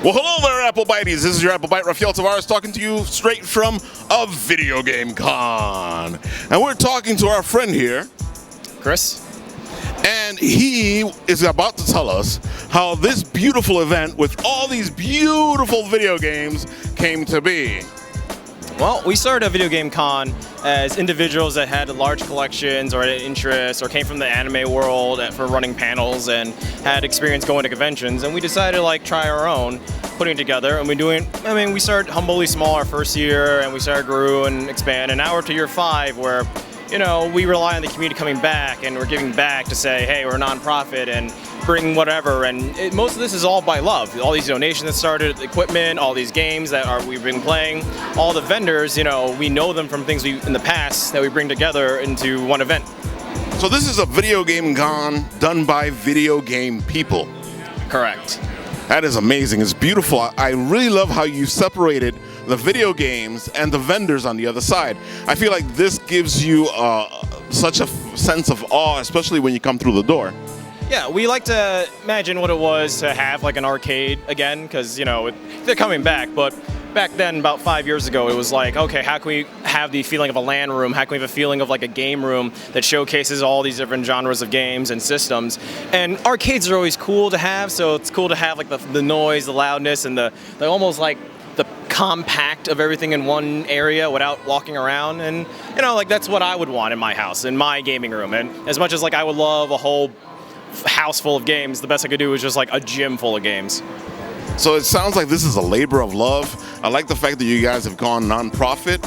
Well, hello there, Apple Bites. This is your Apple Bite, Rafael Tavares, talking to you straight from a video game con. And we're talking to our friend here, Chris. And he is about to tell us how this beautiful event with all these beautiful video games came to be. Well, we started a video game con as individuals that had large collections or had interest or came from the anime world for running panels and had experience going to conventions, and we decided to try our own putting it together. And we started humbly small our first year, and we started grew and expand, and now we're to year 5 where we rely on the community coming back, and we're giving back to say, hey, we're a nonprofit and bring whatever. And most of this is all by love. All these donations that started, the equipment, all these games that we've been playing, all the vendors, we know them from things in the past that we bring together into one event. So this is a video game con done by video game people. Correct. That is amazing. It's beautiful. I really love how you separated the video games and the vendors on the other side. I feel like this gives you such a sense of awe, especially when you come through the door. Yeah, we like to imagine what it was to have an arcade again, because they're coming back. But back then, about 5 years ago, it was okay, how can we have the feeling of a LAN room? How can we have a feeling of a game room that showcases all these different genres of games and systems? And arcades are always cool to have, so it's cool to have the noise, the loudness, and the almost the compact of everything in one area without walking around. And that's what I would want in my house, in my gaming room. And as much as I would love a whole house full of games, the best I could do was just a gym full of games. So it sounds like this is a labor of love. I like the fact that you guys have gone nonprofit.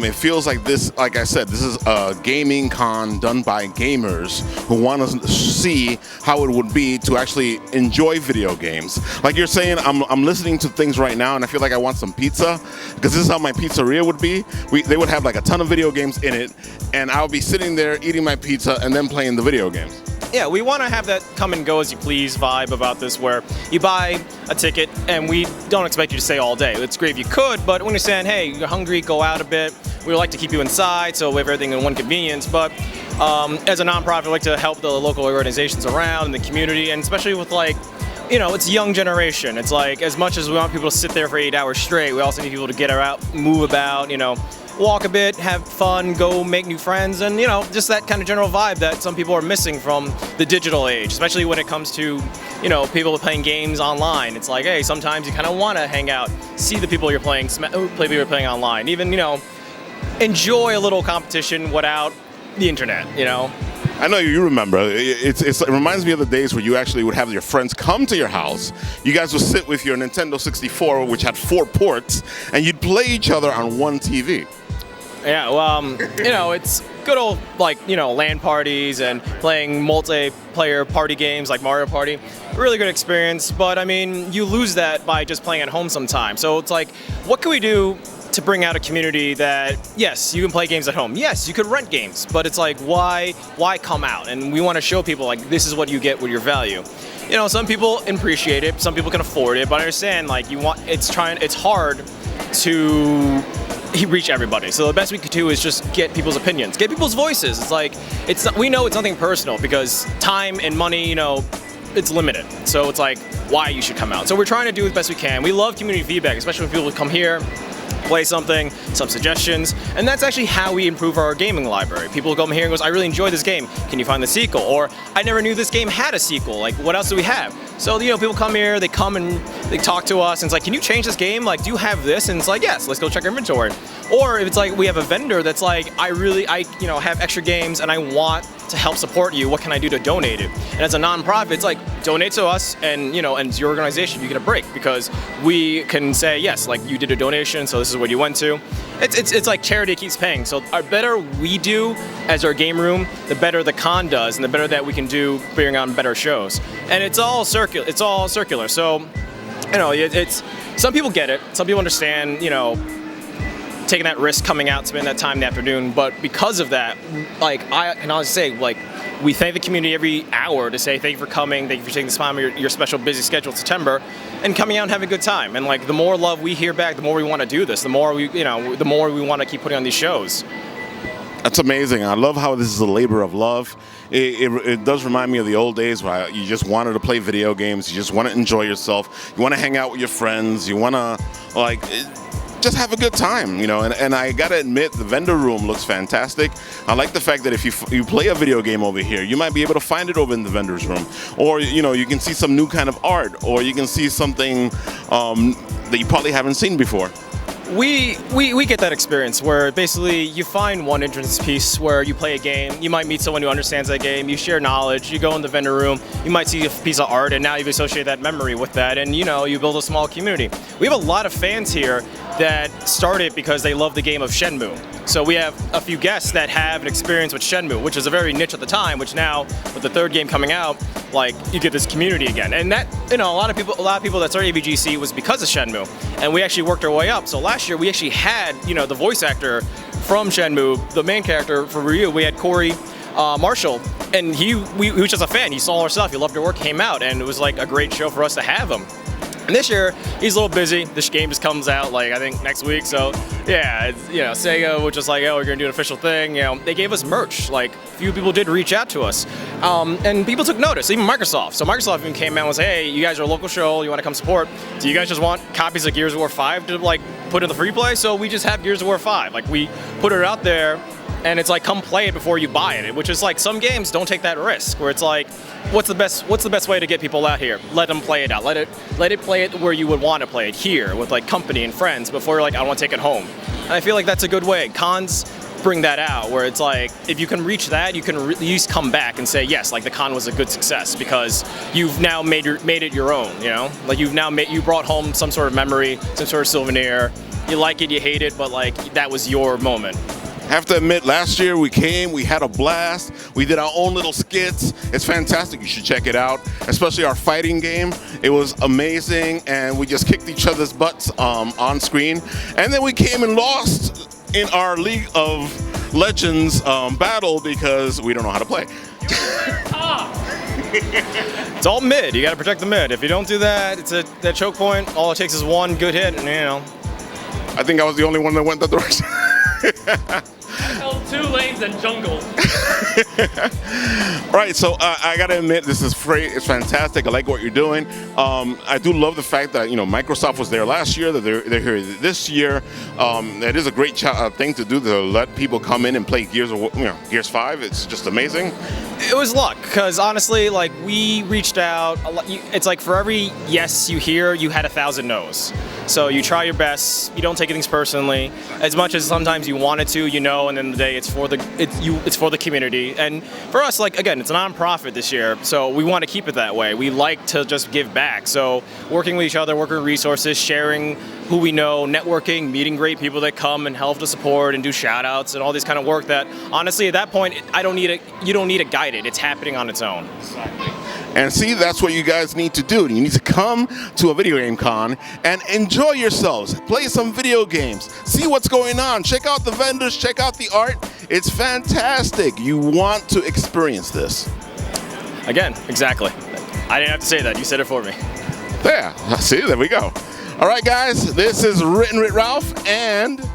It feels like this, like I said, this is a gaming con done by gamers who want to see how it would be to actually enjoy video games. Like you're saying, I'm listening to things right now and I feel like I want some pizza, because this is how my pizzeria would be. They would have a ton of video games in it, and I would be sitting there eating my pizza and then playing the video games. Yeah, we want to have that come and go as you please vibe about this, where you buy a ticket and we don't expect you to stay all day. It's great if you could, but when you're saying, hey, you're hungry, go out a bit, we would like to keep you inside, so we have everything in one convenience. But as a nonprofit, we like to help the local organizations around in the community, and especially with it's young generation. It's as much as we want people to sit there for 8 hours straight, we also need people to get out, move about, walk a bit, have fun, go make new friends, and just that kind of general vibe that some people are missing from the digital age, especially when it comes to people playing games online. It's hey, sometimes you kind of want to hang out, see the people you're playing, people you're playing online, even enjoy a little competition without the internet. I know you remember. It reminds me of the days where you actually would have your friends come to your house. You guys would sit with your Nintendo 64, which had 4 ports, and you'd play each other on one TV. Yeah, well, it's good old LAN parties and playing multiplayer party games like Mario Party. Really good experience, but you lose that by just playing at home sometimes. So it's what can we do to bring out a community that, yes, you can play games at home. Yes, you could rent games, but it's why come out? And we want to show people this is what you get with your value. Some people appreciate it, some people can afford it, but I understand it's hard to reach everybody. So the best we could do is just get people's opinions, get people's voices. We know it's nothing personal, because time and money, it's limited. So it's why you should come out. So we're trying to do the best we can. We love community feedback, especially when people come here, play something, some suggestions, and that's actually how we improve our gaming library. People come here and goes, I really enjoyed this game, can you find the sequel? Or I never knew this game had a sequel, what else do we have? So people come here, they come and they talk to us, and it's can you change this game? Do you have this? And it's yes, let's go check our inventory. Or if it's we have a vendor that's I have extra games and I want to help support you, what can I do to donate it? And as a nonprofit, it's donate to us, and and your organization, you get a break, because we can say, yes, you did a donation, so this is what you went to. It's charity keeps paying. So the better we do as our game room, the better the con does, and the better that we can do bring on better shows. And it's all circular. So it's some people get it, some people understand, taking that risk coming out, spending that time in the afternoon. But because of that, I can honestly say, we thank the community every hour to say thank you for coming, thank you for taking this time of your special busy schedule in September, and coming out and having a good time. And the more love we hear back, the more we want to do this, the more we want to keep putting on these shows. That's amazing. I love how this is a labor of love. It does remind me of the old days where you just wanted to play video games. You just want to enjoy yourself. You want to hang out with your friends. You want to just have a good time, you know. And I gotta admit, the vendor room looks fantastic. I like the fact that if you play a video game over here, you might be able to find it over in the vendor's room, or you know, you can see some new kind of art, or you can see something that you probably haven't seen before. We get that experience where basically you find one entrance piece where you play a game, you might meet someone who understands that game, you share knowledge, you go in the vendor room, you might see a piece of art, and now you've associated that memory with that, and you know, you build a small community. We have a lot of fans here that started because they love the game of Shenmue. So we have a few guests that have an experience with Shenmue, which is a very niche at the time, which now, with the third game coming out, like, you get this community again. And that, you know, a lot of people that started AVGC was because of Shenmue. And we actually worked our way up. So last year we actually had, you know, the voice actor from Shenmue, the main character for Ryu. We had Corey Marshall, and he was just a fan. He saw our stuff, he loved our work, came out, and it was like a great show for us to have him. And this year, he's a little busy. This game just comes out, like, I think next week. So, yeah, you know, Sega was just like, oh, we're going to do an official thing. You know, they gave us merch. Like, a few people did reach out to us. And people took notice, even Microsoft. So Microsoft even came out and said, hey, you guys are a local show. You want to come support? Do you guys just want copies of Gears of War 5 to, like, put in the free play? So we just have Gears of War 5. Like, we put it out there. And it's like, come play it before you buy it, which is like, some games don't take that risk, where it's like, what's the best way to get people out here? Let them play it out. Let it play it where you would want to play it, here with like company and friends, before you're like, I want to take it home. And I feel like that's a good way. Cons bring that out, where it's like, if you can reach that, you can at least come back and say, yes, like the con was a good success because you've now made it your own, you know? Like you brought home some sort of memory, some sort of souvenir. You like it, you hate it, but like that was your moment. I have to admit, last year we came, we had a blast, we did our own little skits. It's fantastic, you should check it out, especially our fighting game. It was amazing, and we just kicked each other's butts on screen. And then we came and lost in our League of Legends battle because we don't know how to play. It's all mid, you gotta protect the mid. If you don't do that, it's that choke point, all it takes is one good hit, and you know. I think I was the only one that went that direction. I held 2 lanes and jungle. Right, so I gotta admit, this is free. It's fantastic. I like what you're doing. I do love the fact that, you know, Microsoft was there last year, that they're here this year. It is a great thing to do, to let people come in and play Gears 5. It's just amazing. It was luck, because honestly, like, we reached out. It's like, for every yes you hear, you had 1,000 no's. So you try your best. You don't take things personally. As much as sometimes you wanted to, you know, and then the day it's for the community. And for us, like, again, it's a non-profit this year, so we want to keep it that way. We like to just give back. So working with each other, working with resources, sharing who we know, networking, meeting great people that come and help to support and do shout outs and all this kind of work that, honestly, at that point, you don't need to guide it. It's happening on its own. Exactly. And see, that's what you guys need to do. You need to come to a video game con and enjoy yourselves. Play some video games. See what's going on. Check out the vendors. Check out the art. It's fantastic. You want to experience this. Again, exactly. I didn't have to say that. You said it for me. There. See, there we go. All right, guys. This is Written with Ralph and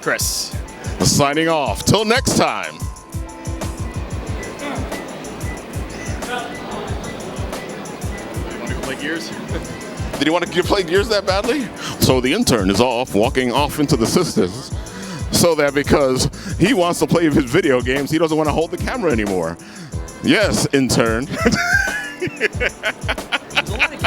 Chris. Signing off. Till next time. Gears? Did you want to play Gears that badly? So the intern is walking off into the sisters, so that because he wants to play his video games, he doesn't want to hold the camera anymore. Yes, intern. There's a lot of